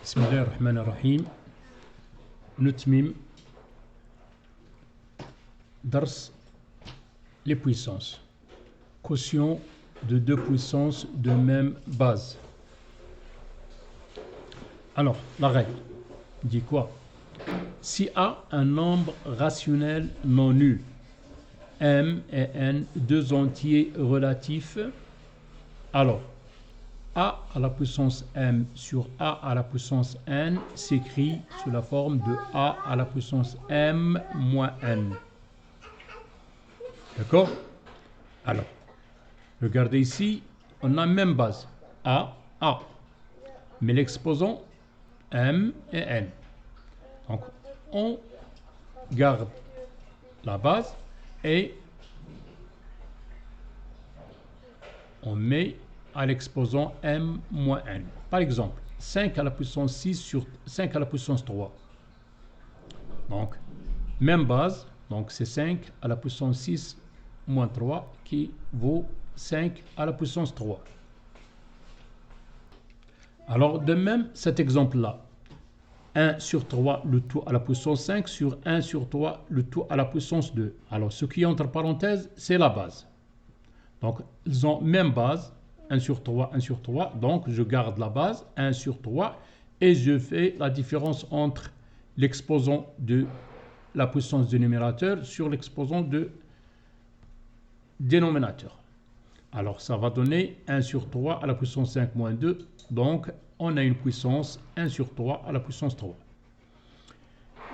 بسم الله الرحمن الرحيم. نتمم درس les puissances. Quotient de deux puissances de même base. Alors, la règle dit quoi? Si A un nombre rationnel non nul, M et N, deux entiers relatifs, alors A à la puissance M sur A à la puissance N s'écrit sous la forme de A à la puissance M moins N. D'accord? Alors, regardez ici, on a la même base. A. Mais l'exposant M et N. Donc, on garde la base et on met à l'exposant M moins N. Par exemple, 5 à la puissance 6 sur 5 à la puissance 3. Donc, même base. Donc, c'est 5 à la puissance 6 moins 3 qui vaut 5 à la puissance 3. Alors, de même, cet exemple-là. 1 sur 3, le tout à la puissance 5 sur 1 sur 3, le tout à la puissance 2. Alors, ce qui est entre parenthèses, c'est la base. Donc, ils ont même base. 1 sur 3, 1 sur 3. Donc, je garde la base, 1 sur 3. Et je fais la différence entre l'exposant de la puissance du numérateur sur l'exposant de dénominateur. Alors, ça va donner 1 sur 3 à la puissance 5 moins 2. Donc, on a une puissance 1 sur 3 à la puissance 3.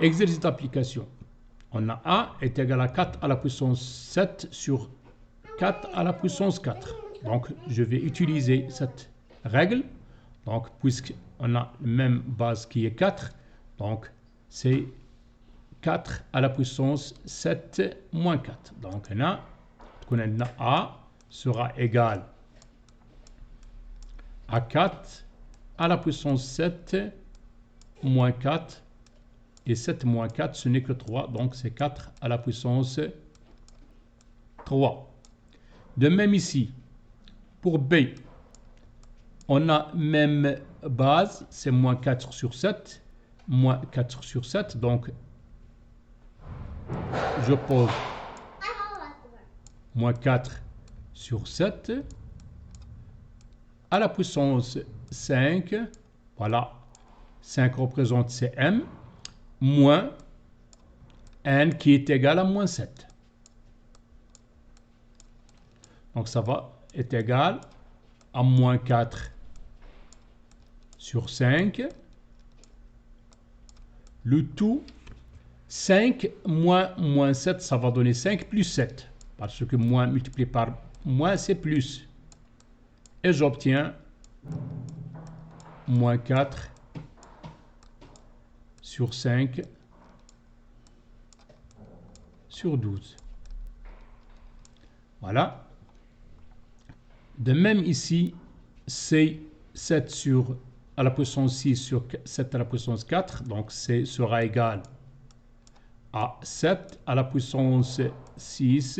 Exercice d'application. On a A est égal à 4 à la puissance 7 sur 4 à la puissance 4. Donc, je vais utiliser cette règle. Donc, puisqu'on a la même base qui est 4, donc c'est 4 à la puissance 7 moins 4. Donc, on a A sera égal à 4 à la puissance 7 moins 4. Et 7 moins 4, ce n'est que 3. Donc, c'est 4 à la puissance 3. De même ici, pour B, on a même base, c'est moins 4 sur 7. Moins 4 sur 7. Donc, je pose moins 4 sur 7 à la puissance 5. Voilà, 5 représente CM, moins N qui est égal à moins 7. Donc, ça va être égal à moins 4 sur 5. Le tout, 5 moins 7, ça va donner 5 plus 7. Parce que moins multiplié par moins, c'est plus. Et j'obtiens moins 4 sur 5 sur 12. Voilà. De même ici, c'est 7 sur à la puissance 6 sur 7 à la puissance 4. Donc, C sera égal à 7 à la puissance 6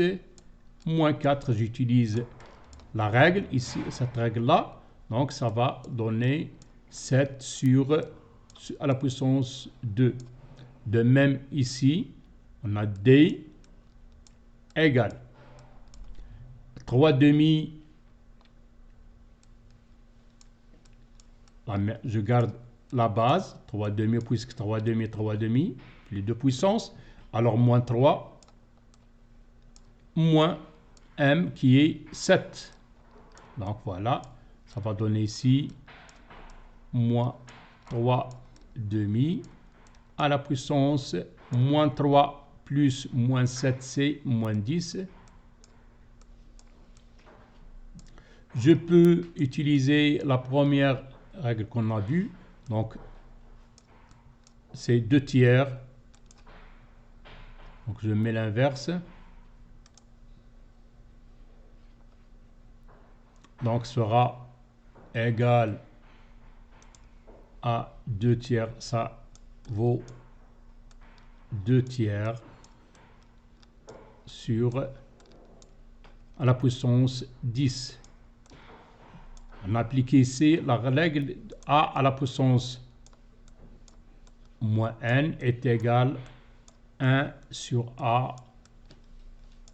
moins 4. J'utilise la règle ici, cette règle-là. Donc, ça va donner 7 à la puissance 2. De même ici, on a D égale 3 demi. Je garde la base, 3 demi, puisque 3 demi, les deux puissances. Alors, moins 3, moins M qui est 7. Donc, voilà, ça va donner ici moins 3 demi à la puissance moins 3 plus moins 7, c'est moins 10. Je peux utiliser la première règle qu'on a vue. Donc, c'est 2 tiers. Donc, je mets l'inverse. Donc, sera égal à 2 tiers. Ça vaut 2 tiers sur à la puissance 10. On applique ici la règle A à la puissance moins n est égal à 1 sur a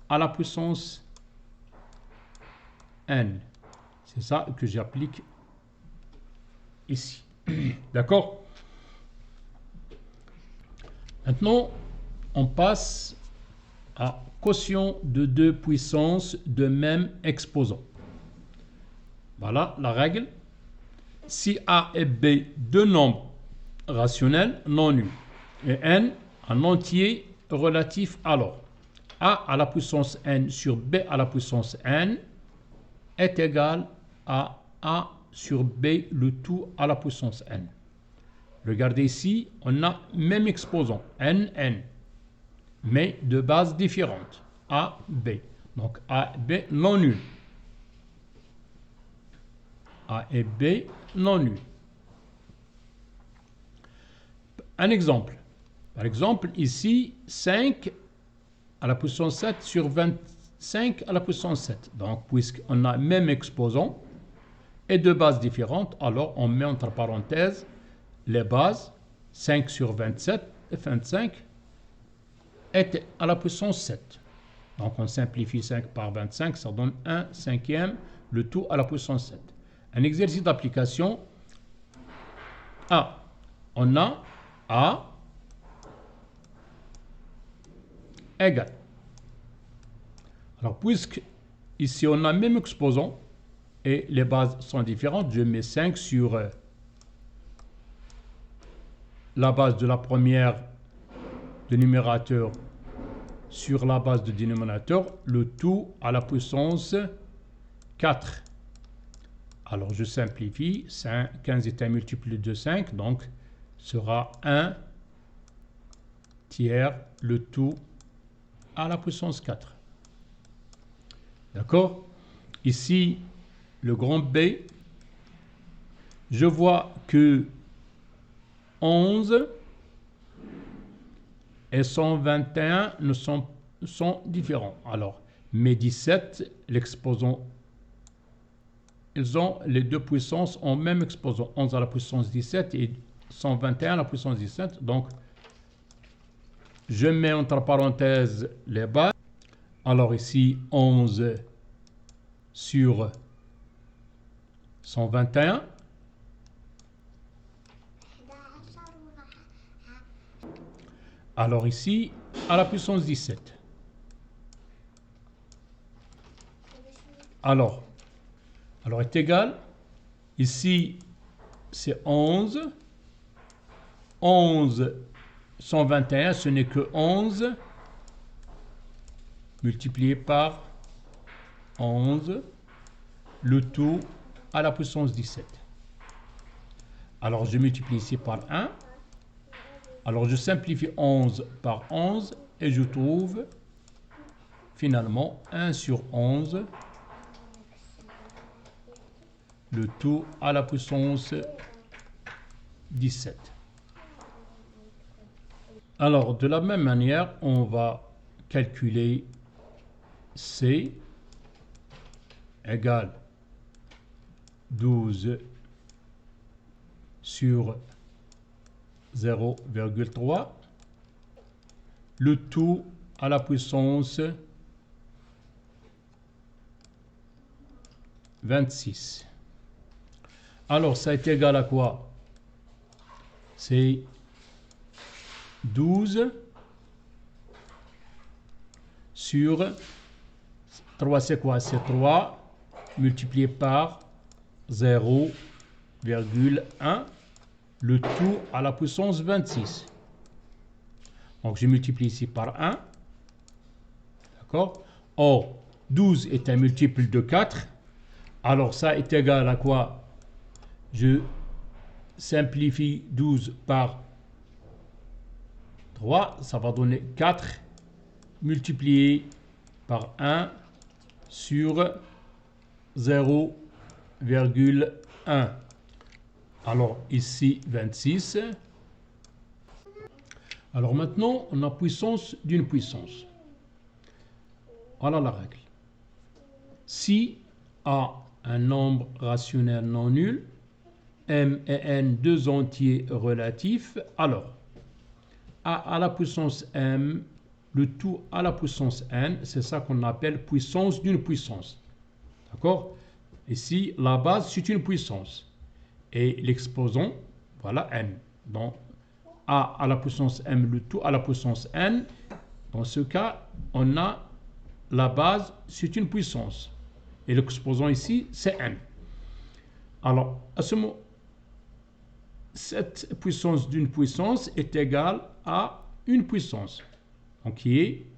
à la puissance n. C'est ça que j'applique ici. D'accord? Maintenant, on passe à quotient de deux puissances de même exposant. Voilà la règle. Si a et b deux nombres rationnels non nuls et n un entier relatif, alors a à la puissance n sur b à la puissance n est égal à a sur b le tout à la puissance n. Regardez ici, on a même exposant n, mais de bases différentes, a, b. Donc a et b non nuls. A et b non nuls. Un exemple. Par exemple, ici, 5 à la puissance 7 sur 25 à la puissance 7. Donc, puisqu'on a même exposant et deux bases différentes, alors on met entre parenthèses les bases. 5 sur 27 et 25 est à la puissance 7. Donc, on simplifie 5 par 25, ça donne 1 cinquième, le tout à la puissance 7. Un exercice d'application. A. On a A égale. Alors, puisque ici on a même exposant et les bases sont différentes, je mets 5 sur la base de la première de numérateur sur la base de dénominateur, le tout à la puissance 4. Alors je simplifie, 15 est un multiple de 5, donc sera 1 tiers le tout à la puissance 4. D'accord? Ici, le grand B, je vois que 11 et 121 sont différents. Alors, mais 17, l'exposant, ils ont les deux puissances en même exposant. 11 à la puissance 17 et 121 à la puissance 17. Donc, je mets entre parenthèses les bases. Alors ici, 11 sur 121. Alors ici, à la puissance 17. Alors est égal. Ici, c'est 11. 11, 121, ce n'est que 11 multiplié par 11, le tout à la puissance 17. Alors, je multiplie ici par 1. Alors, je simplifie 11 par 11 et je trouve finalement 1 sur 11, le tout à la puissance 17. Alors, de la même manière, on va calculer C égale 12 sur 0,3, le tout à la puissance 26. Alors, ça est égal à quoi? C'est 12 sur 3, c'est quoi? C'est 3 multiplié par 0,1, le tout à la puissance 26. Donc, je multiplie ici par 1. D'accord? Or, 12 est un multiple de 4. Alors, ça est égal à quoi? Je simplifie 12 par 3. Ça va donner 4 multiplié par 1 sur 0,1. Alors ici 26. Alors maintenant on a puissance d'une puissance. Voilà la règle. Si A un nombre rationnel non nul, M et N deux entiers relatifs, alors a à la puissance m, le tout à la puissance n, c'est ça qu'on appelle puissance d'une puissance. D'accord? Ici, la base, c'est une puissance. Et l'exposant, voilà, n. Donc, a à la puissance m, le tout à la puissance n. Dans ce cas, on a la base, c'est une puissance. Et l'exposant ici, c'est n. Alors, à ce moment, cette puissance d'une puissance est égale à une puissance. Donc,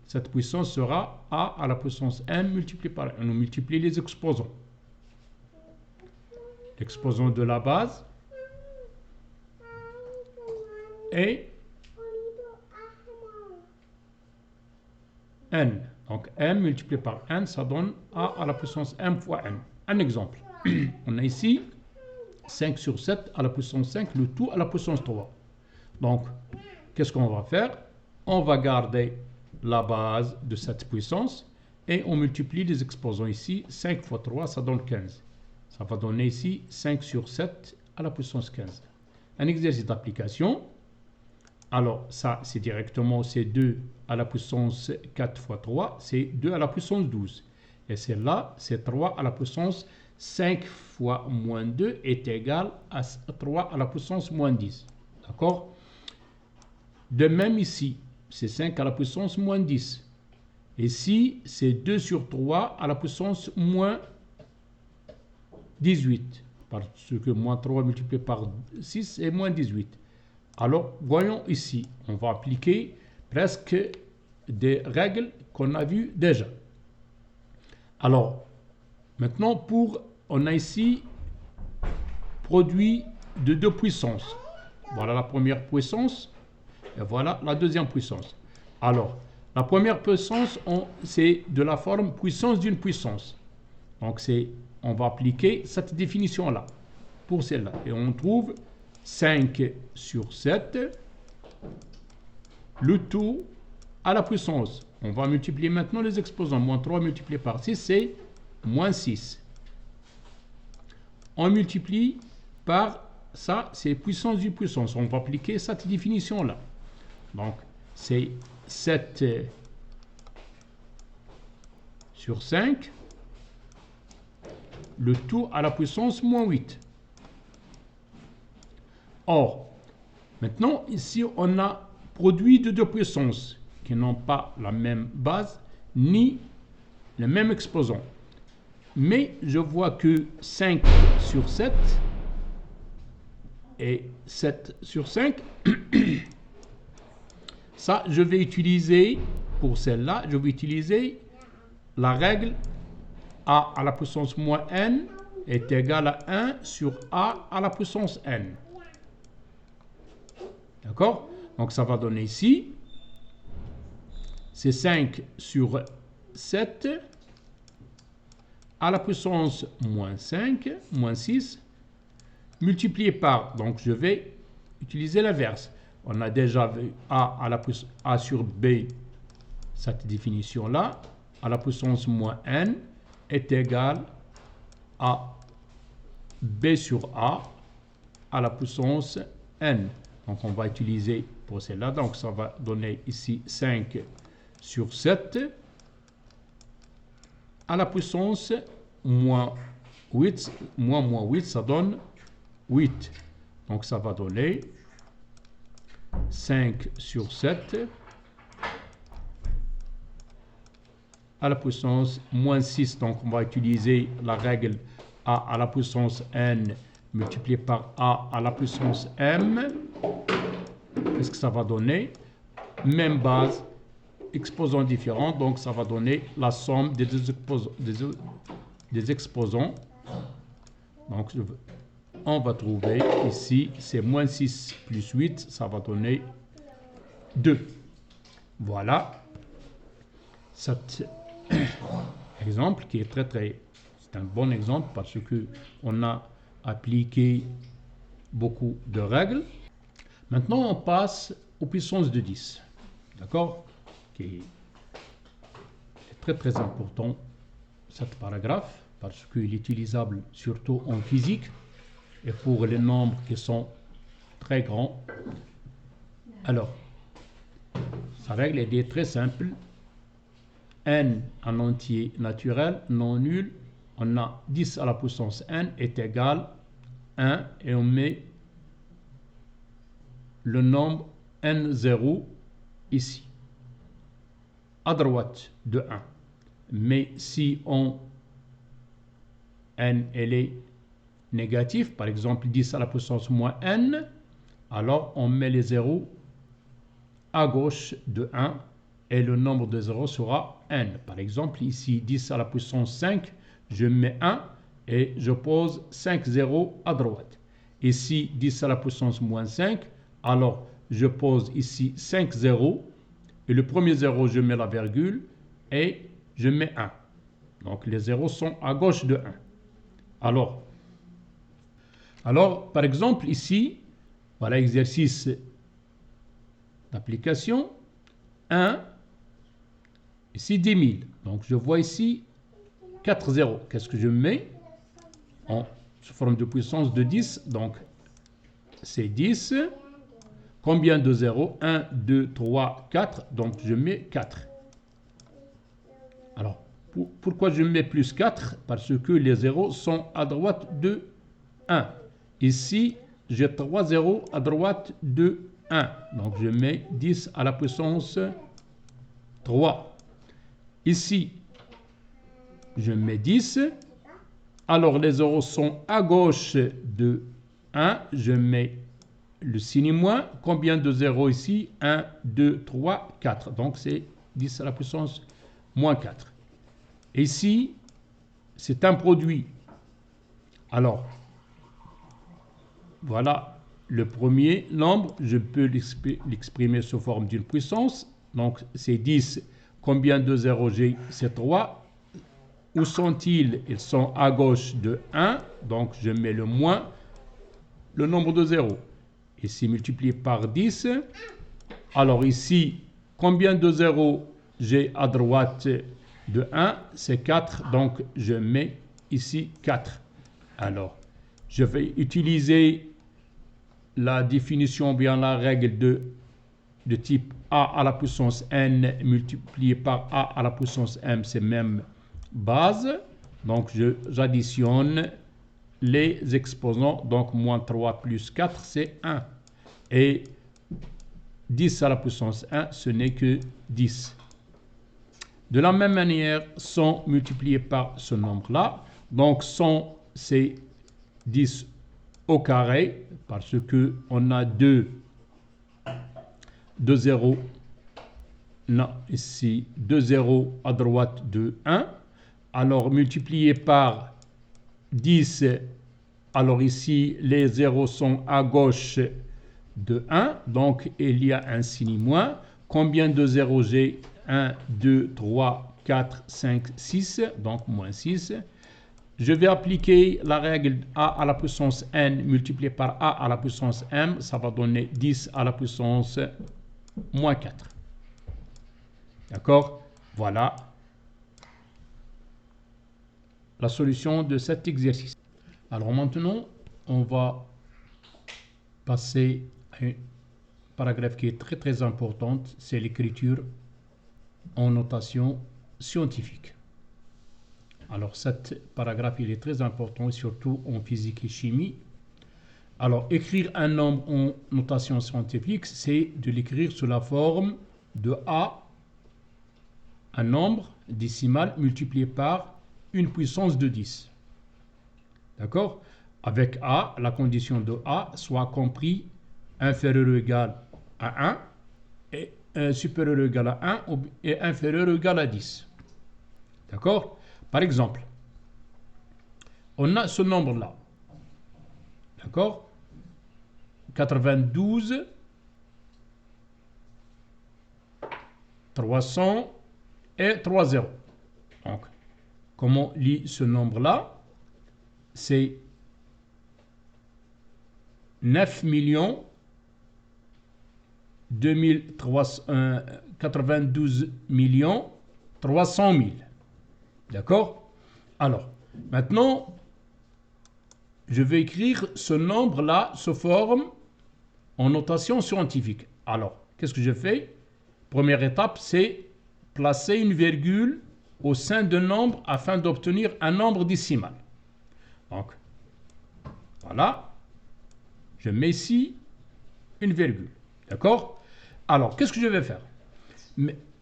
cette puissance sera a à la puissance n multiplié par n. On multiplie les exposants. L'exposant de la base est n. Donc, m multiplié par n, ça donne a à la puissance m fois n. Un exemple. On a ici 5 sur 7 à la puissance 5, le tout à la puissance 3. Donc, qu'est-ce qu'on va faire? On va garder la base de cette puissance et on multiplie les exposants ici. 5 fois 3, ça donne 15. Ça va donner ici 5 sur 7 à la puissance 15. Un exercice d'application. Alors, ça, c'est directement, c'est 2 à la puissance 4 fois 3, c'est 2 à la puissance 12. Et celle-là, c'est 3 à la puissance 5 fois moins 2 est égal à 3 à la puissance moins 10. D'accord? De même ici, c'est 5 à la puissance moins 10. Ici, c'est 2 sur 3 à la puissance moins 18. Parce que moins 3 multiplié par 6 est moins 18. Alors, voyons ici, on va appliquer presque des règles qu'on a vues déjà. Alors, maintenant, on a ici produit de deux puissances. Voilà la première puissance et voilà la deuxième puissance. Alors, la première puissance, c'est de la forme puissance d'une puissance. Donc, on va appliquer cette définition-là pour celle-là. Et on trouve 5 sur 7, le tout à la puissance. On va multiplier maintenant les exposants. Moins 3 multiplié par 6, c'est moins 6. On multiplie par ça, c'est puissance d'une puissance. On va appliquer cette définition-là. Donc, c'est 7 sur 5, le tout à la puissance moins 8. Or, maintenant, ici, on a produit de deux puissances qui n'ont pas la même base ni le même exposant. Mais je vois que 5 sur 7 et 7 sur 5, ça, je vais utiliser, pour celle-là, je vais utiliser la règle a à la puissance moins n est égal à 1 sur a à la puissance n. D'accord? Donc, ça va donner ici, c'est 5 sur 7 à la puissance moins 5, moins 6, multiplié par, donc je vais utiliser l'inverse. On a déjà vu A sur B, cette définition-là, à la puissance moins n est égal à B sur A à la puissance n. Donc on va utiliser pour celle-là, donc ça va donner ici 5 sur 7 à la puissance moins 8, moins 8, ça donne 8. Donc ça va donner 5 sur 7 à la puissance moins 6. Donc on va utiliser la règle a à la puissance n multiplié par a à la puissance m. Qu'est-ce que ça va donner? Même base, exposants différents, donc ça va donner la somme des exposants. Donc on va trouver ici, c'est moins 6 plus 8, ça va donner 2. Voilà cet exemple qui est c'est un bon exemple parce que on a appliqué beaucoup de règles. Maintenant, on passe aux puissances de 10. D'accord? Qui est très important, cet paragraphe, parce qu'il est utilisable surtout en physique et pour les nombres qui sont très grands. Alors, Sa règle est très simple. N en entier naturel, non nul. On a 10 à la puissance n est égal à 1 et on met le nombre n0 ici, à droite de 1. Mais si on n elle est négative, par exemple 10 à la puissance moins n, alors on met les zéros à gauche de 1 et le nombre de zéros sera n. Par exemple ici 10 à la puissance 5, je mets 1 et je pose 5 zéros à droite. Ici 10 à la puissance moins 5, alors je pose ici 5 zéros et le premier zéro je mets la virgule et je mets 1. Donc les zéros sont à gauche de 1. Alors par exemple ici, voilà exercice d'application 1, ici 10 000. Donc je vois ici 4 zéros. Qu'est-ce que je mets en sous forme de puissance de 10? Donc c'est 10. Combien de zéros? 1, 2, 3, 4. Donc je mets 4. Alors pourquoi je mets plus 4? Parce que les zéros sont à droite de 1. Ici, j'ai 3 zéros à droite de 1. Donc je mets 10 à la puissance 3. Ici, je mets 10. Alors les zéros sont à gauche de 1. Je mets le signe moins. Combien de zéros ici? 1, 2, 3, 4. Donc c'est 10 à la puissance moins 4. Ici, c'est un produit. Alors, voilà le premier nombre. Je peux l'exprimer sous forme d'une puissance. Donc c'est 10. Combien de zéros j'ai? C'est 3. Où sont-ils? Ils sont à gauche de 1. Donc je mets le moins, le nombre de zéros. Ici multiplié par 10. Alors ici, combien de zéros j'ai à droite de 1? C'est 4. Donc je mets ici 4. Alors, je vais utiliser la définition, bien la règle de type a à la puissance n multiplié par a à la puissance m, c'est même base. Donc j'additionne les exposants. Donc moins 3 plus 4, c'est 1. Et 10 à la puissance 1, ce n'est que 10. De la même manière, 100 multiplié par ce nombre-là. Donc 100, c'est 10 au carré, parce qu'on a deux zéros. Non, ici, 2 zéros à droite de 1. Alors, multiplié par 10, alors ici, les zéros sont à gauche de 1. Donc, il y a un signe moins. Combien de zéros j'ai? 1, 2, 3, 4, 5, 6. Donc, moins 6. Je vais appliquer la règle a à la puissance n multiplié par a à la puissance m. Ça va donner 10 à la puissance moins 4. D'accord? Voilà la solution de cet exercice. Alors maintenant, on va passer à un paragraphe qui est très très importante. C'est l'écriture en notation scientifique. Alors, cet paragraphe, il est très important, surtout en physique et chimie. Alors, écrire un nombre en notation scientifique, c'est de l'écrire sous la forme de A, un nombre décimal multiplié par une puissance de 10. D'accord? Avec A, la condition de A soit compris inférieur ou égal à 1 et supérieur ou égal à 1 et inférieur ou égal à 10. D'accord? Par exemple, on a ce nombre-là. D'accord? 92, 300 et 3 zéros. Donc, comment on lit ce nombre-là? C'est 9 92 300 000. D'accord? Alors, maintenant, je vais écrire ce nombre-là sous forme en notation scientifique. Alors, qu'est-ce que je fais? Première étape, c'est placer une virgule au sein d'un nombre afin d'obtenir un nombre décimal. Donc, voilà. Je mets ici une virgule. D'accord? Alors, qu'est-ce que je vais faire?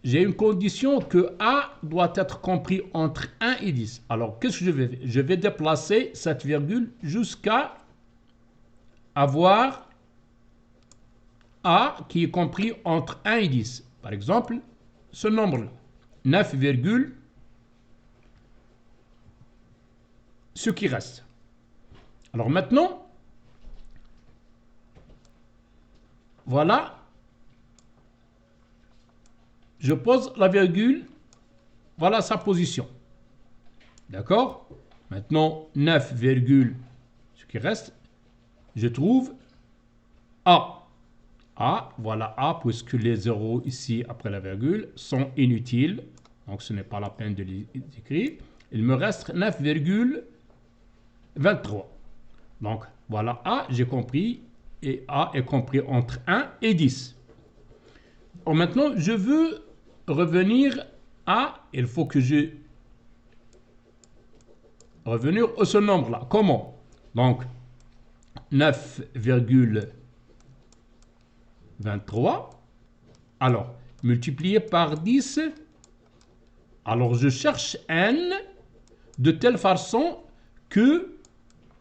J'ai une condition que A doit être compris entre 1 et 10. Alors, qu'est-ce que je vais faire? Je vais déplacer cette virgule jusqu'à avoir A qui est compris entre 1 et 10. Par exemple, ce nombre-là, 9, ce qui reste. Alors maintenant, voilà, je pose la virgule, voilà sa position. D'accord? Maintenant, 9, ce qui reste, je trouve A. A, voilà A, puisque les zéros ici après la virgule sont inutiles. Donc ce n'est pas la peine de les écrire. Il me reste 9,23. Donc voilà A, j'ai compris. Et A est compris entre 1 et 10. Alors maintenant, je veux revenir à, il faut que je revenir à ce nombre-là. Comment? Donc 9,23. Alors, multiplié par 10. Alors, je cherche n de telle façon que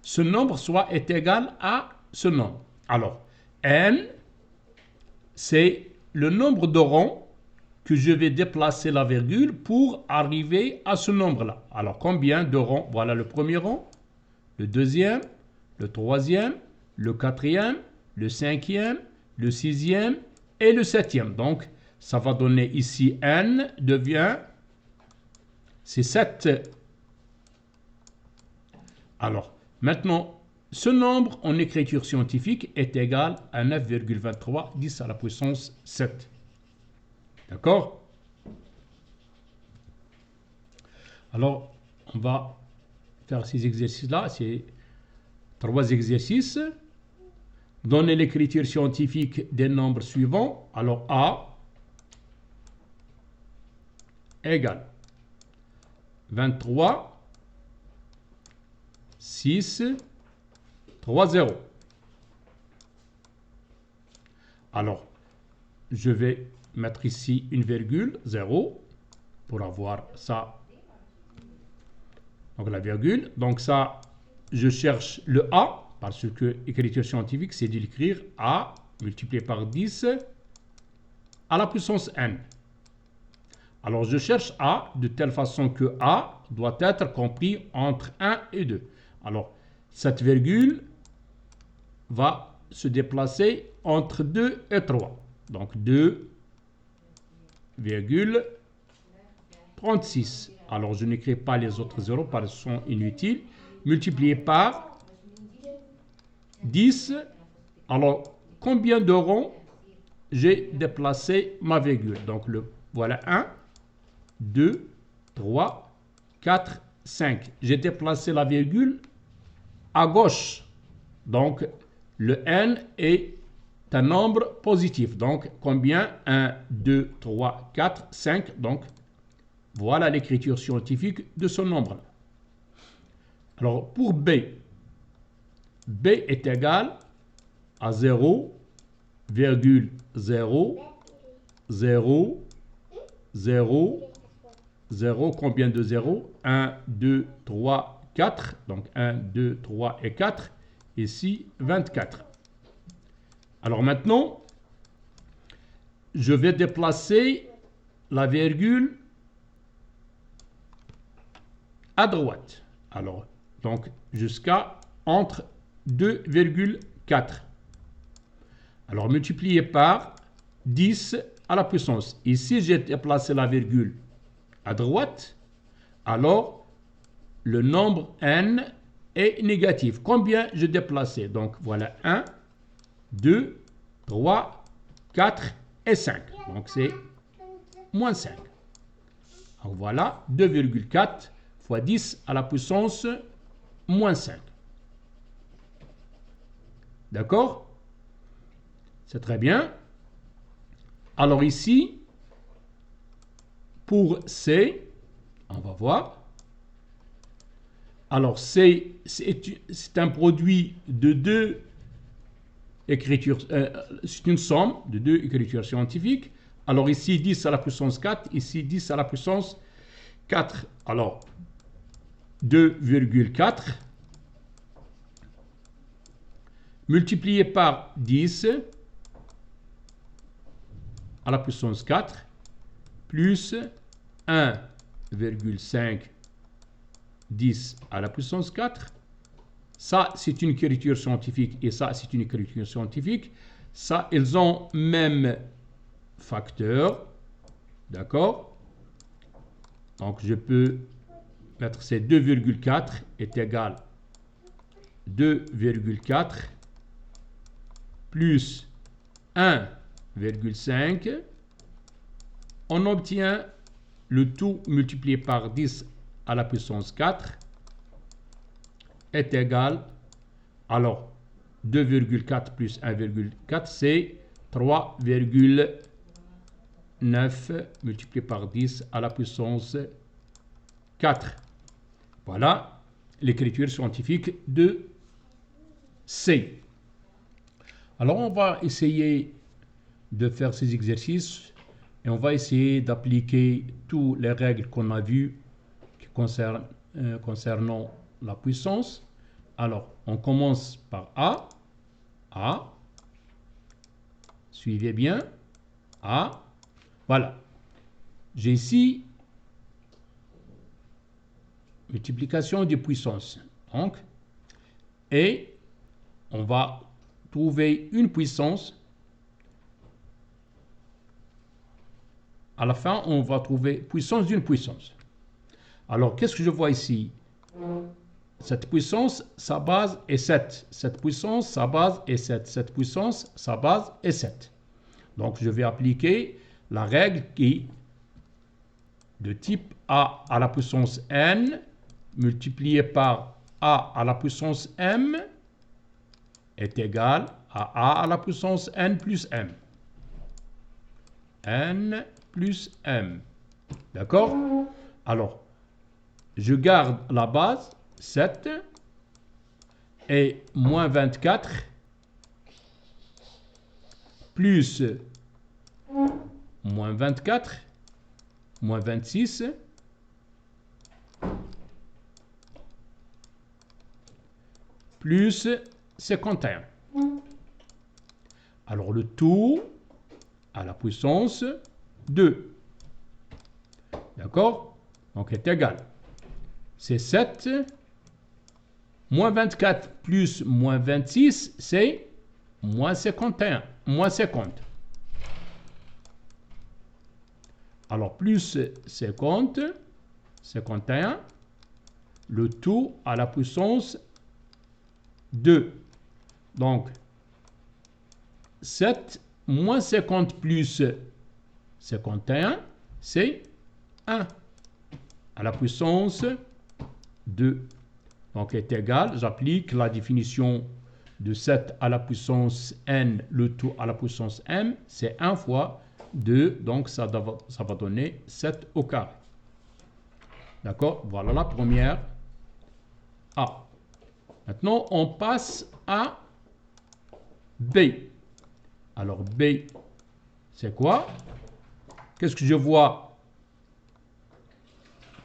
ce nombre est égal à ce nombre. Alors, n, c'est le nombre de rangs que je vais déplacer la virgule pour arriver à ce nombre-là. Alors, combien de rangs? Voilà le premier rang, le deuxième, le troisième, le quatrième, le cinquième, le sixième et le septième. Donc, ça va donner ici n devient, c'est 7. Alors, maintenant, ce nombre en écriture scientifique est égal à 9,23, 10 à la puissance 7. D'accord? Alors, on va faire ces exercices-là, ces 3 exercices. Donner l'écriture scientifique des nombres suivants. Alors, A égale 23, 6, 3, 0. Alors, je vais mettre ici une virgule, 0, pour avoir ça. Donc, la virgule. Donc, ça, je cherche le A, parce que écriture scientifique, c'est de l'écrire A multiplié par 10 à la puissance n. Alors, je cherche A de telle façon que A doit être compris entre 1 et 2. Alors, cette virgule va se déplacer entre 2 et 3. Donc, 2,36. Alors, je n'écris pas les autres zéros parce qu'ils sont inutiles. Multiplié par 10. Alors, combien de rangs j'ai déplacé ma virgule? Donc, voilà 1, 2, 3, 4, 5. J'ai déplacé la virgule à gauche. Donc, le n est un nombre positif. Donc, combien? 1, 2, 3, 4, 5. Donc, voilà l'écriture scientifique de ce nombre-là. Alors, pour B, B est égal à 0,0, 0, 0, 0. Combien de 0? 1, 2, 3, 4. Donc, 1, 2, 3 et 4. Ici, 24. Alors maintenant, je vais déplacer la virgule à droite. Alors, donc, jusqu'à entre 2,4. Alors, multiplié par 10 à la puissance. Ici, j'ai déplacé la virgule à droite. Alors, le nombre n est négatif. Combien j'ai déplacé? Donc, voilà 1, 2, 3, 4 et 5. Donc, c'est moins 5. Donc, voilà 2,4 fois 10 à la puissance moins 5. D'accord? C'est très bien. Alors ici, Pour C, on va voir. Alors, c'est un produit de deux écritures, c'est une somme de deux écritures scientifiques. Alors ici, 10 à la puissance 4, ici 10 à la puissance 4. Alors, 2,4 multiplié par 10 à la puissance 4 plus 1,5 10 à la puissance 4. Ça, c'est une écriture scientifique et ça, c'est une écriture scientifique. Ça, ils ont même facteur. D'accord? Donc, je peux mettre ces 2,4 est égal 2,4 plus 1,5. On obtient le tout multiplié par 10 à la puissance 4 est égal, alors 2,4 plus 1,4 c'est 3,9 multiplié par 10 à la puissance 4. Voilà l'écriture scientifique de C. Alors on va essayer de faire ces exercices et on va essayer d'appliquer toutes les règles qu'on a vues qui concernant la puissance. Alors, on commence par A. A. Suivez bien. A. Voilà. J'ai ici multiplication des puissances. Donc, et on va trouver une puissance. À la fin, on va trouver puissance d'une puissance. Alors, qu'est-ce que je vois ici? Cette puissance, sa base est 7. Cette puissance, sa base est 7. Cette puissance, sa base est 7. Donc, je vais appliquer la règle qui, de type a à la puissance n, multiplié par a à la puissance m, est égal à a à la puissance n plus m. N plus m. D'accord? Alors, je garde la base, 7, et moins 24, plus moins 24, moins 26, plus 51. Alors, le tout à la puissance 2. D'accord? Donc, est égal. C'est 7. Moins 24 plus moins 26, c'est moins 51. Moins 50. Alors, plus 50, 51, le tout à la puissance 2. Donc, 7 moins 50 plus 51, c'est 1 à la puissance 2. Donc, est égal, j'applique la définition de 7 à la puissance n, le tout à la puissance m, c'est 1 fois 2, donc ça va donner 7 au carré. D'accord? Voilà la première A. Maintenant, on passe à B. Alors, B, c'est quoi? Qu'est-ce que je vois?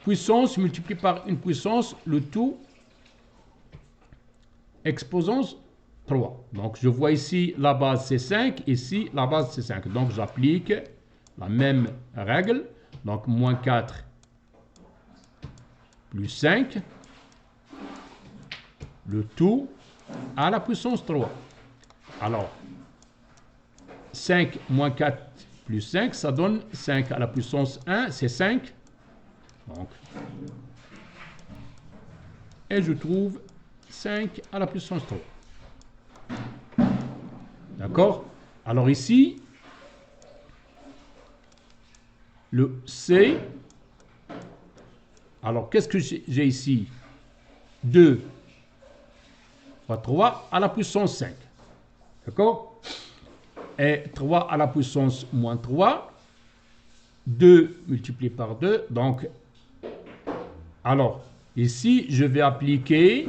Puissance multipliée par une puissance, le tout exposant 3. Donc, je vois ici la base c'est 5, ici la base c'est 5. Donc, j'applique la même règle. Donc, moins 4 plus 5, le tout à la puissance 3. Alors, 5 moins 4 plus 5, ça donne 5 à la puissance 1, c'est 5. Donc, et je trouve 5 à la puissance 3. D'accord? Alors ici, le C, alors qu'est-ce que j'ai ici? 2 fois 3 à la puissance 5. D'accord? Et 3 à la puissance moins 3, 2 multiplié par 2. Donc, alors, ici, je vais appliquer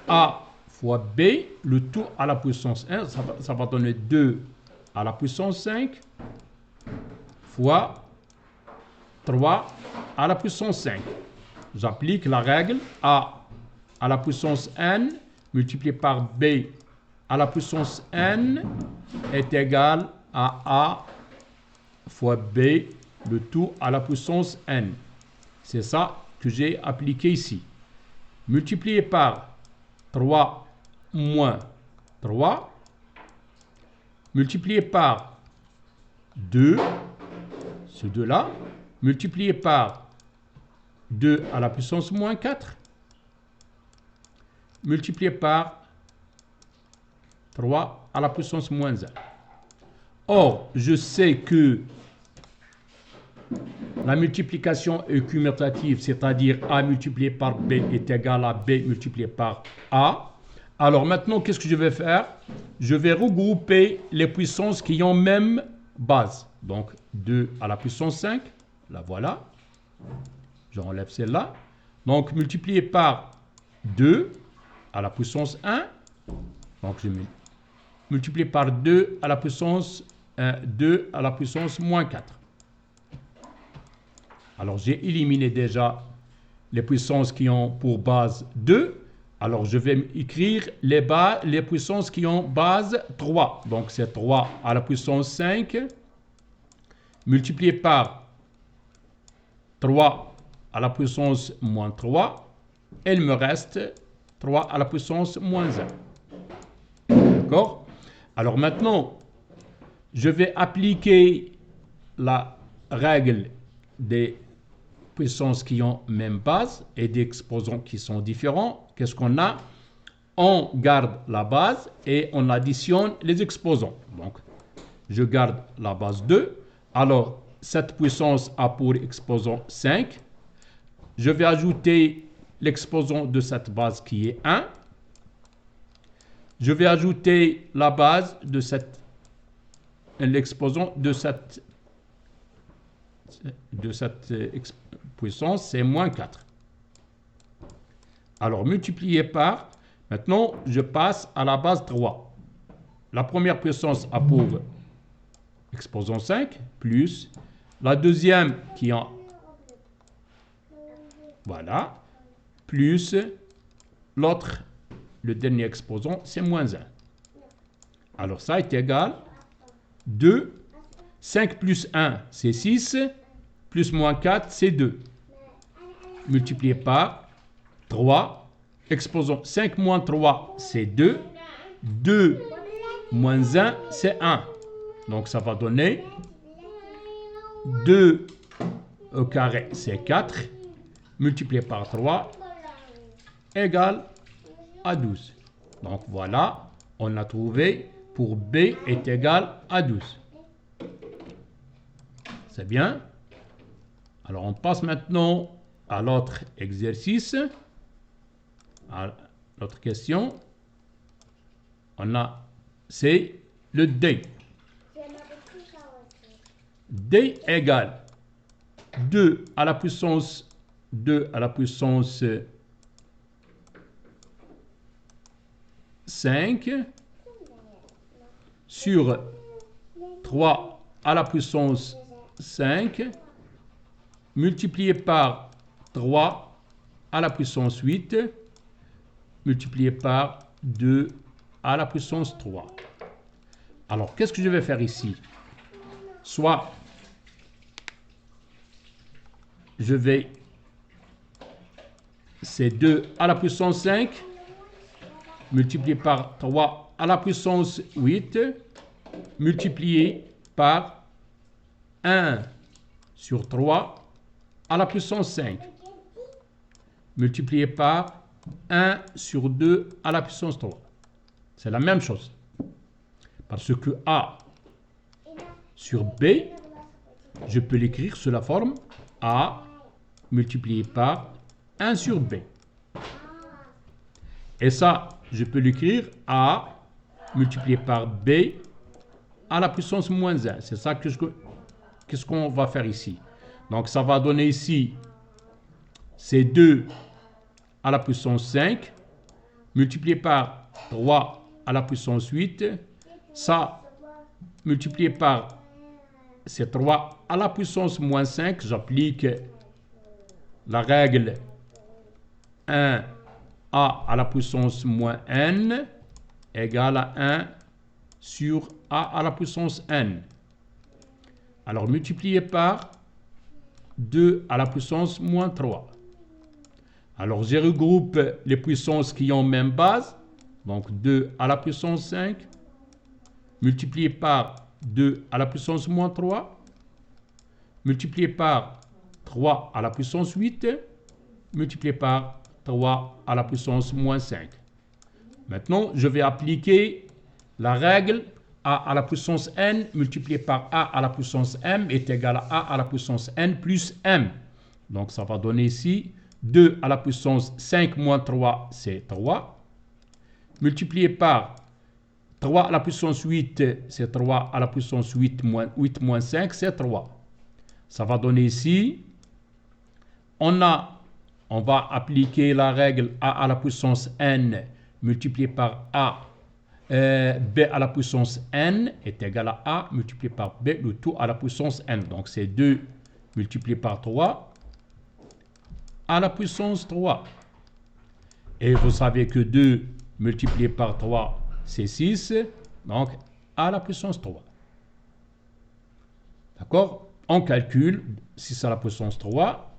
A fois B, le tout à la puissance 1. Ça va donner 2 à la puissance 5 fois 3 à la puissance 5. J'applique la règle A à la puissance n multiplié par B à la puissance n est égal à A fois B, le tout à la puissance n. C'est ça que j'ai appliqué ici. Multiplié par 3 moins 3, multiplié par 2, ce 2-là, multiplié par 2 à la puissance moins 4, multiplié par 3 à la puissance moins 1. Or, je sais que la multiplication est commutative, c'est-à-dire A multiplié par B est égal à B multiplié par A. Alors maintenant, qu'est-ce que je vais faire? Je vais regrouper les puissances qui ont même base. Donc 2 à la puissance 5, la voilà. J'enlève celle-là. Donc multiplié par 2 à la puissance 1. Donc je multiplie par 2 à la puissance 2 à la puissance moins 4. Alors, j'ai éliminé déjà les puissances qui ont pour base 2. Alors, je vais écrire les puissances qui ont base 3. Donc, c'est 3 à la puissance 5 multiplié par 3 à la puissance moins 3. Et il me reste 3 à la puissance moins 1. D'accord? Alors, maintenant, je vais appliquer la règle des puissances qui ont même base et des exposants qui sont différents. Qu'est-ce qu'on a? On garde la base et on additionne les exposants. Donc, je garde la base 2. Alors, cette puissance a pour exposant 5. Je vais ajouter l'exposant de cette base qui est 1. Je vais ajouter la base de l'exposant de cette puissance, c'est moins 4. Alors, multiplié par, maintenant, je passe à la base 3. La première puissance a pour exposant 5, plus la deuxième qui en... Voilà, plus l'autre, le dernier exposant, c'est moins 1. Alors, ça est égal 2. 5 plus 1, c'est 6. Plus moins 4, c'est 2. Multiplié par 3. Exposant 5 moins 3, c'est 2. 2 moins 1, c'est 1. Donc, ça va donner 2 au carré, c'est 4. Multiplié par 3 égale à 12. Donc, voilà, on a trouvé pour B est égal à 12. C'est bien. Alors, on passe maintenant à l'autre exercice, à l'autre question. C'est le D. D égale 2 à la puissance 5 sur 3 à la puissance 5 multiplié par 3 à la puissance 8 multiplié par 2 à la puissance 3. Alors, qu'est-ce que je vais faire ici? Soit c'est 2 à la puissance 5 multiplié par 3 à la puissance 8 multiplié par 1 sur 3 à la puissance 5 multiplié par 1 sur 2 à la puissance 3. C'est la même chose. Parce que A sur B, je peux l'écrire sous la forme A multiplié par 1 sur B. Et ça, je peux l'écrire A multiplié par B à la puissance moins 1. C'est ça que qu'est-ce qu'on va faire ici? Donc, ça va donner ici, c'est 2 à la puissance 5, multiplié par 3 à la puissance 8. Ça, multiplié par, c'est 3 à la puissance moins 5. J'applique la règle 1 à la puissance moins n égale à 1 sur a à la puissance n. Alors, multiplié par 2 à la puissance moins 3. Alors, je regroupe les puissances qui ont même base. Donc, 2 à la puissance 5, multiplié par 2 à la puissance moins 3, multiplié par 3 à la puissance 8, multiplié par 3 à la puissance moins 5. Maintenant, je vais appliquer la règle a à la puissance n multiplié par a à la puissance m est égal à a à la puissance n plus m. Donc, ça va donner ici 2 à la puissance 5 moins 3, c'est 3. Multiplié par 3 à la puissance 8, c'est 3 à la puissance 8 moins 5, c'est 3. Ça va donner ici, on va appliquer la règle a à la puissance n multiplié par b à la puissance n est égal à a multiplié par b, le tout à la puissance n. Donc, c'est 2 multiplié par 3 à la puissance 3. Et vous savez que 2 multiplié par 3, c'est 6. Donc, à la puissance 3. D'accord? On calcule 6 à la puissance 3.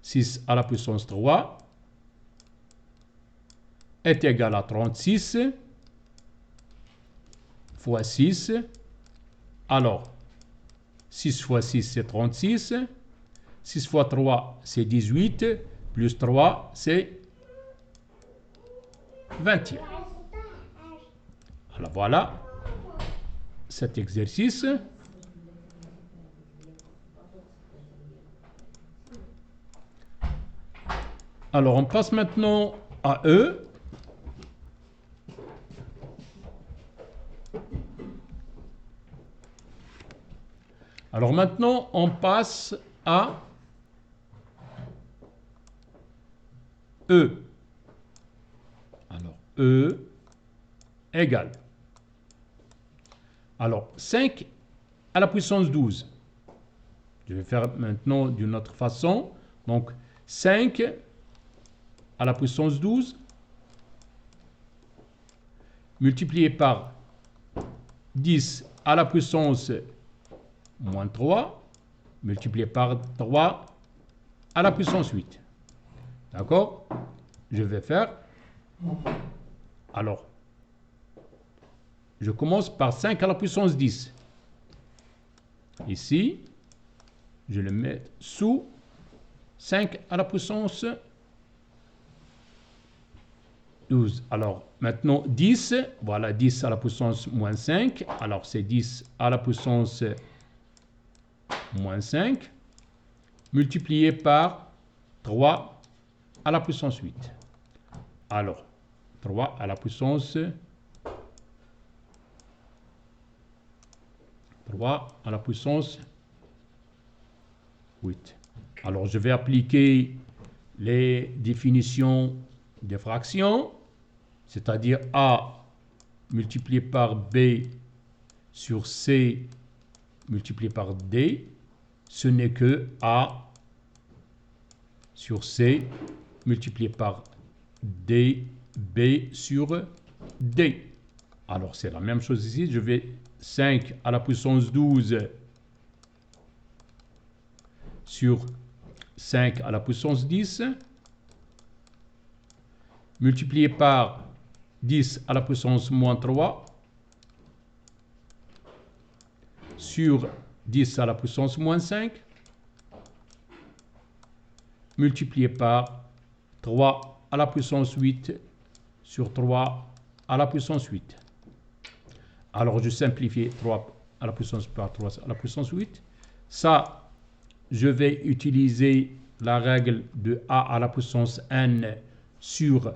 6 à la puissance 3 est égal à 36 fois 6. Alors, 6 fois 6, c'est 36. 6 fois 3, c'est 18. Plus 3, c'est 21. Alors, voilà cet exercice. Alors, on passe maintenant à E. Alors maintenant, on passe à E. Alors, E égale. Alors, 5 à la puissance 12. Je vais faire maintenant d'une autre façon. Donc, 5 à la puissance 12 multiplié par 10 à la puissance moins 3 multiplié par 3 à la puissance 8. D'accord? Je vais faire. Alors, je commence par 5 à la puissance 10. Ici, je le mets sous 5 à la puissance 12. Alors, maintenant, 10. Voilà, 10 à la puissance moins 5. Alors, c'est 10 à la puissance moins 5. Multiplié par 3 à la puissance 8. Alors, 3 à la puissance 3 à la puissance 8. Alors, je vais appliquer les définitions des fractions, c'est-à-dire A multiplié par B sur C multiplié par D, ce n'est que A sur C multiplié par D, B sur D. Alors, c'est la même chose ici. Je vais 5 à la puissance 12 sur 5 à la puissance 10 multiplié par 10 à la puissance moins 3 sur 10 à la puissance moins 5 multiplié par 3 à la puissance 8 sur 3 à la puissance 8. Alors, je simplifie 3 à la puissance par 3 à la puissance 8. Ça, je vais utiliser la règle de a à la puissance n sur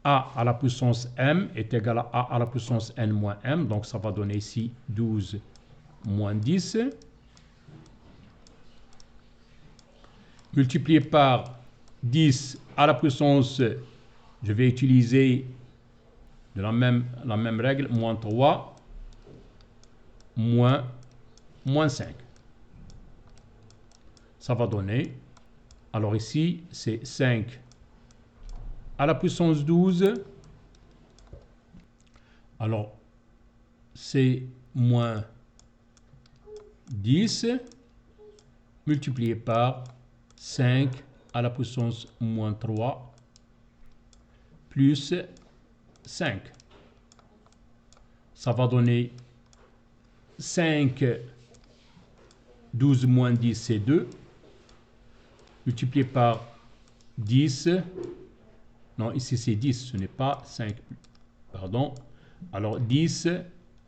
a à la puissance m est égal à la puissance n moins m. Donc, ça va donner ici 12 moins 10. multiplié par 10 à la puissance, je vais utiliser de la même règle, moins 3, moins 5. Ça va donner, alors ici, c'est 5 à la puissance 12. Alors, c'est moins 10 multiplié par 5 à la puissance moins 3 plus 5. Ça va donner 5, 12 moins 10, c'est 2. Multiplié par 10. Non, ici c'est 10, ce n'est pas 5. Pardon. Alors 10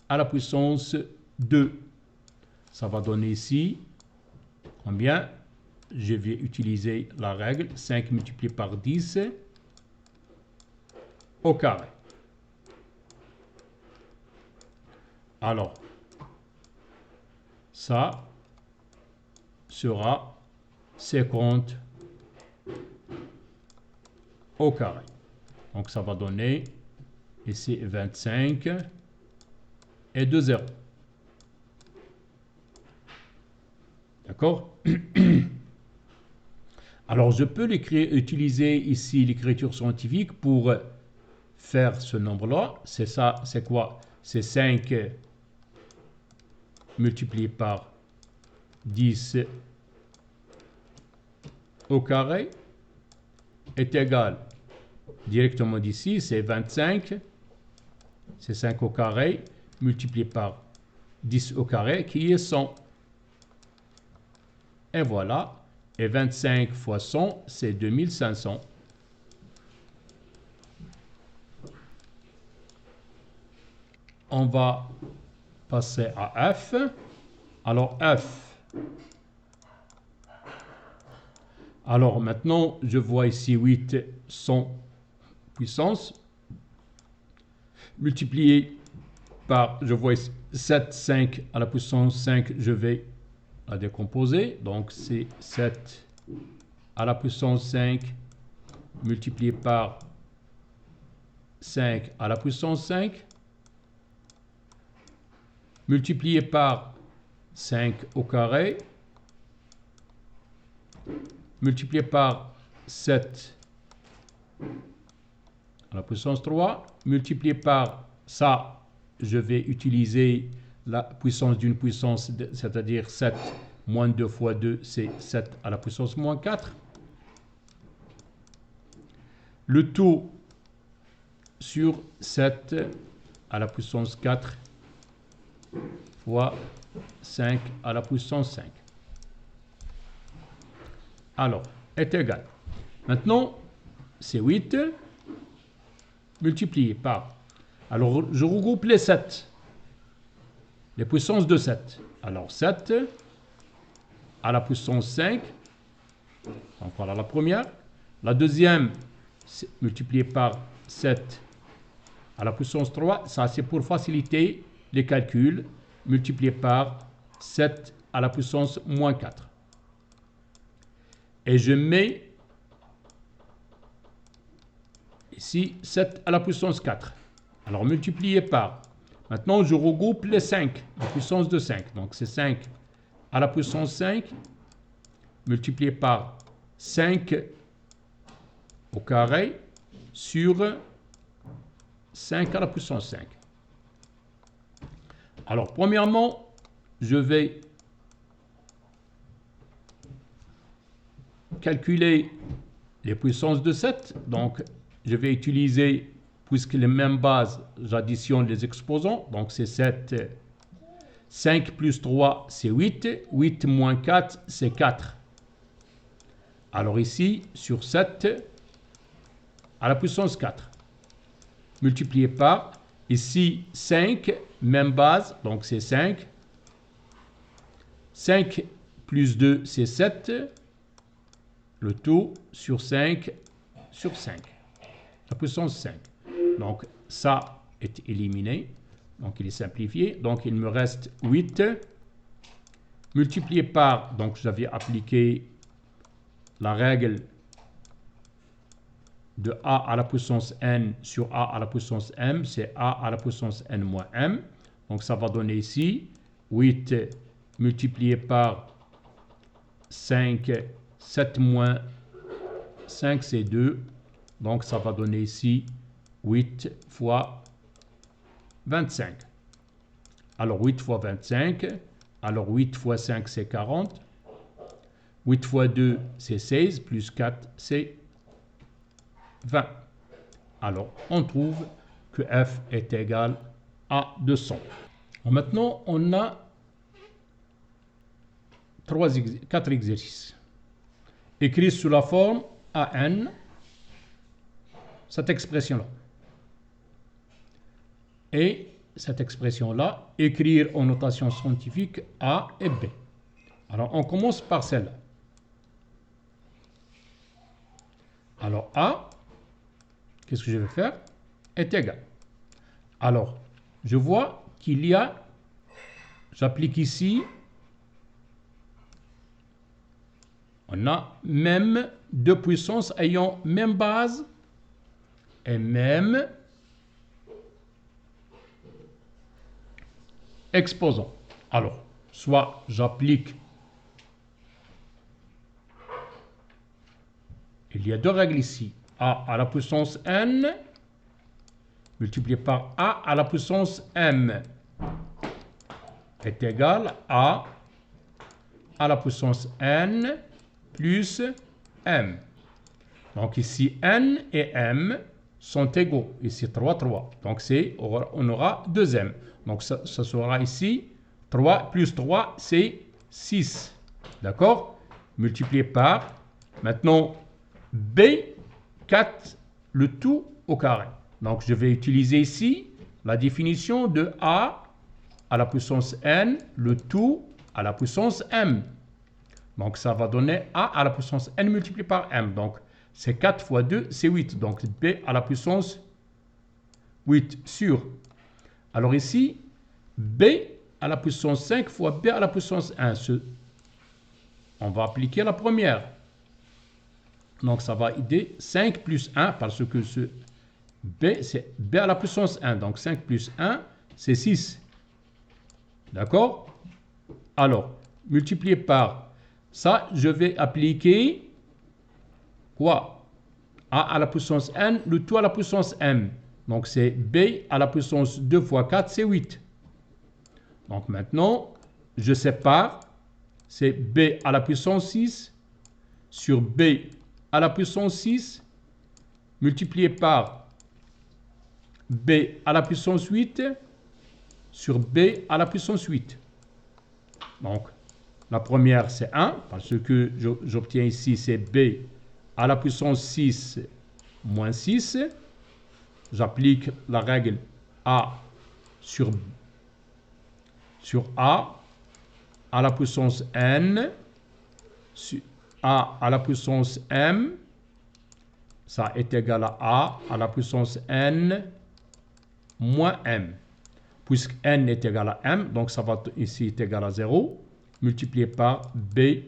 à la puissance 2. Ça va donner ici combien? Je vais utiliser la règle 5 multiplié par 10 au carré. Alors, ça sera 50 au carré. Donc, ça va donner ici 25 et 2 zéros. D'accord? Alors, je peux utiliser ici l'écriture scientifique pour faire ce nombre-là. C'est ça, c'est quoi? C'est 5 multiplié par 10 au carré est égal directement d'ici, c'est 25, c'est 5 au carré multiplié par 10 au carré qui est 100. Et voilà, et 25 fois 100, c'est 2500. On va passer à F. Alors F. Alors maintenant, je vois ici 8 100 puissance multiplié par, je vois ici 7, 5 à la puissance 5, je vais la décomposer. Donc c'est 7 à la puissance 5 multiplié par 5 à la puissance 5 multiplié par 5 au carré multiplié par 7 à la puissance 3 multiplié par ça, je vais utiliser la puissance d'une puissance, c'est-à-dire 7 moins 2 fois 2, c'est 7 à la puissance moins 4. Le tout sur 7 à la puissance 4 fois 5 à la puissance 5. Alors, est égal. Maintenant, c'est 8 multiplié par... Alors, je regroupe les 7. Les puissances de 7. Alors, 7 à la puissance 5. Donc, voilà la première. La deuxième, c'est multiplié par 7 à la puissance 3. Ça, c'est pour faciliter les calculs. Multiplié par 7 à la puissance moins 4. Et je mets ici 7 à la puissance 4. Alors multiplié par, maintenant je regroupe les 5, la puissance de 5. Donc c'est 5 à la puissance 5 multiplié par 5 au carré sur 5 à la puissance 5. Alors premièrement, je vais calculer les puissances de 7. Donc, je vais utiliser, puisque les mêmes bases, j'additionne les exposants. Donc, c'est 7. 5 plus 3, c'est 8. 8 moins 4, c'est 4. Alors ici, sur 7 à la puissance 4. Multiplié par, ici, 5, même base, donc c'est 5. 5 plus 2, c'est 7. Le tout sur 5 sur 5. La puissance 5. Donc, ça est éliminé. Donc, il est simplifié. Donc, il me reste 8 multiplié par, donc j'avais appliqué la règle de a à la puissance n sur a à la puissance m, c'est a à la puissance n moins m. Donc ça va donner ici 8 multiplié par 5, 7 moins 5, c'est 2. Donc ça va donner ici 8 fois 25. Alors 8 fois 25, alors 8 fois 5 c'est 40. 8 fois 2 c'est 16, plus 4 c'est 20. Alors on trouve que f est égal à 200. Maintenant on a 4 exercices. Écrire sous la forme AN cette expression-là. Et cette expression-là, écrire en notation scientifique A et B. Alors, on commence par celle-là. Alors, A, qu'est-ce que je vais faire? Est égal. Alors, je vois qu'il y a, j'applique ici, on a même deux puissances ayant même base et même exposant. Alors, soit j'applique, il y a deux règles ici, a à la puissance n multiplié par a à la puissance m est égal à la puissance n plus m. Donc ici n et m sont égaux. Ici 3, 3. Donc on aura 2m. Donc ça sera ici 3 plus 3, c'est 6. D'accord? Multiplié par, maintenant, B, 4, le tout au carré. Donc je vais utiliser ici la définition de A à la puissance n, le tout à la puissance m. Donc ça va donner A à la puissance n multiplié par m. Donc c'est 4 fois 2, c'est 8. Donc B à la puissance 8 sur. Alors ici, B à la puissance 5 fois B à la puissance 1. On va appliquer la première. Donc ça va aider 5 plus 1 parce que ce B, c'est B à la puissance 1. Donc 5 plus 1, c'est 6. D'accord? Alors, multiplié par ça, je vais appliquer quoi? A à la puissance n, le tout à la puissance m. Donc c'est B à la puissance 2 fois 4, c'est 8. Donc maintenant, je sépare. C'est B à la puissance 6 sur B à la puissance 6 multiplié par B à la puissance 8 sur B à la puissance 8. Donc, la première, c'est 1, parce que j'obtiens ici, c'est B à la puissance 6 moins 6. J'applique la règle A sur A à la puissance n, sur A à la puissance m, ça est égal à la puissance n moins m. Puisque n est égal à m, donc ça va ici est égal à 0, multiplié par B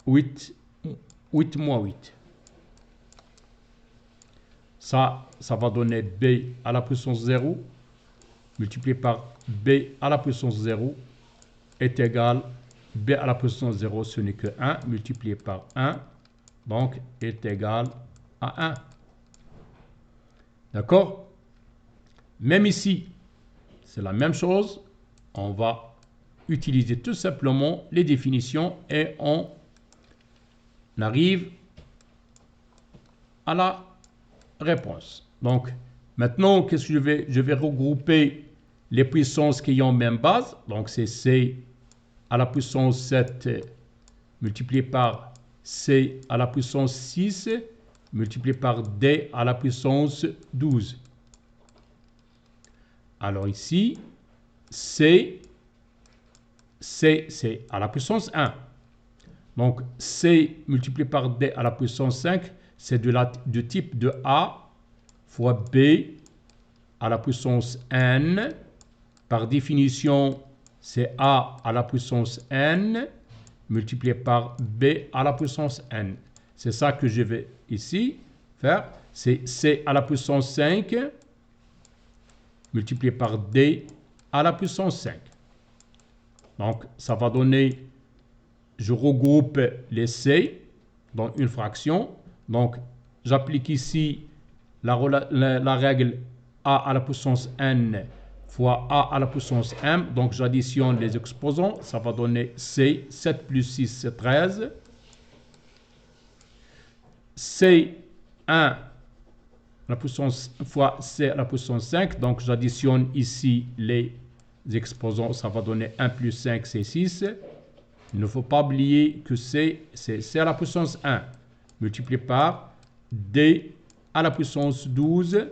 8 moins 8. Ça va donner B à la puissance 0, multiplié par B à la puissance 0, est égal B à la puissance 0, ce n'est que 1, multiplié par 1, donc est égal à 1. D'accord? Même ici, c'est la même chose. On va utiliser tout simplement les définitions et on arrive à la réponse. Donc, maintenant, qu'est-ce que je vais regrouper les puissances qui ont même base. Donc, c'est C à la puissance 7 multiplié par C à la puissance 6 multiplié par D à la puissance 12. Alors ici, C, c'est à la puissance 1. Donc, C multiplié par D à la puissance 5, c'est du type de A fois B à la puissance n. Par définition, c'est A à la puissance n multiplié par B à la puissance n. c'est ça que je vais ici faire. C'est C à la puissance 5 multiplié par D à la puissance 5. Donc, ça va donner, je regroupe les C dans une fraction. Donc, j'applique ici la règle A à la puissance N fois A à la puissance M. Donc, j'additionne les exposants. Ça va donner C. 7 plus 6, c'est 13. C1 à la puissance fois C à la puissance 5. Donc, j'additionne ici les exposants. Ça va donner 1 plus 5, c'est 6. Il ne faut pas oublier que c'est C à la puissance 1 multiplié par D à la puissance 12.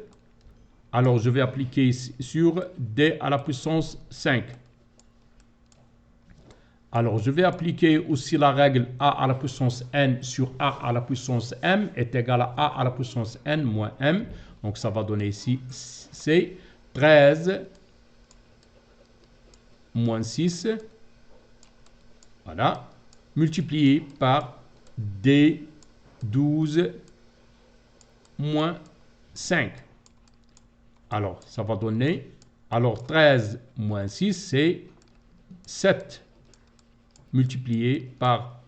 Alors, je vais appliquer sur D à la puissance 5. Alors, je vais appliquer aussi la règle A à la puissance N sur A à la puissance M est égal à A à la puissance N moins M. Donc, ça va donner ici C 13 moins 6. Voilà. Multiplié par D 12 moins 5. Alors, ça va donner, alors 13 moins 6, c'est 7 multiplié par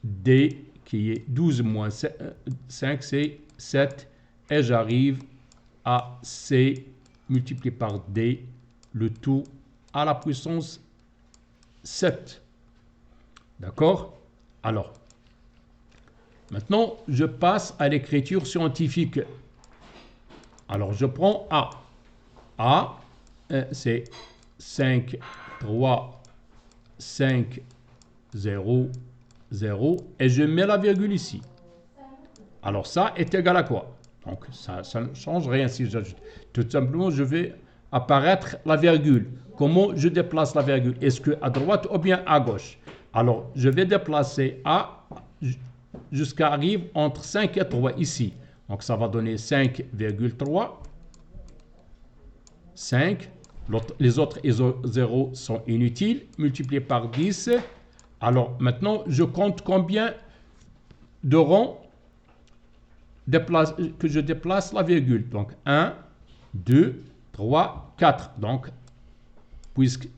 D qui est 12 moins 5, c'est 7. Et j'arrive à C multiplié par D, le tout à la puissance 7. D'accord? Alors, maintenant, je passe à l'écriture scientifique. Alors, je prends A. A, c'est 5, 3, 5, 0, 0. Et je mets la virgule ici. Alors, ça est égal à quoi? Donc, ça ne change rien si j'ajoute. Tout simplement, je vais apparaître la virgule. Comment je déplace la virgule? Est-ce que à droite ou bien à gauche? Alors, je vais déplacer A jusqu'à arrive entre 5 et 3 ici. Donc, ça va donner 5,3. 5. Les autres 0 sont inutiles. Multiplié par 10. Alors, maintenant, je compte combien de rangs que je déplace la virgule. Donc, 1, 2, 3, 4. Donc, puisque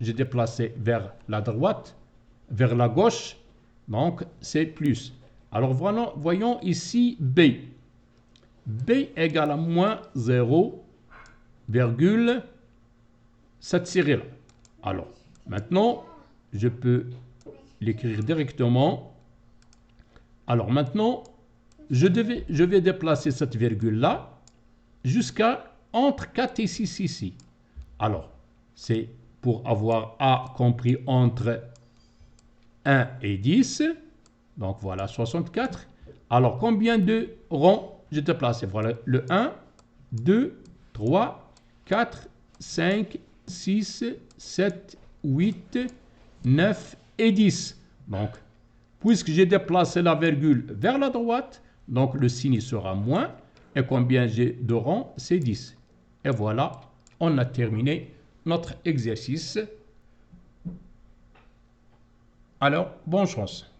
j'ai déplacé vers la droite, vers la gauche, donc c'est plus. Alors, voyons ici B. B égale à moins 0,7 là. Alors, maintenant, je peux l'écrire directement. Alors, maintenant, je vais déplacer cette virgule-là jusqu'à entre 4 et 6 ici. Alors, c'est pour avoir A compris entre 1 et 10. Donc, voilà, 64. Alors, combien de rangs je déplace? Voilà, le 1, 2, 3, 4, 5, 6, 7, 8, 9 et 10. Donc, puisque j'ai déplacé la virgule vers la droite, donc le signe sera moins. Et combien j'ai de rangs? C'est 10. Et voilà, on a terminé notre exercice. Alors, bonne chance.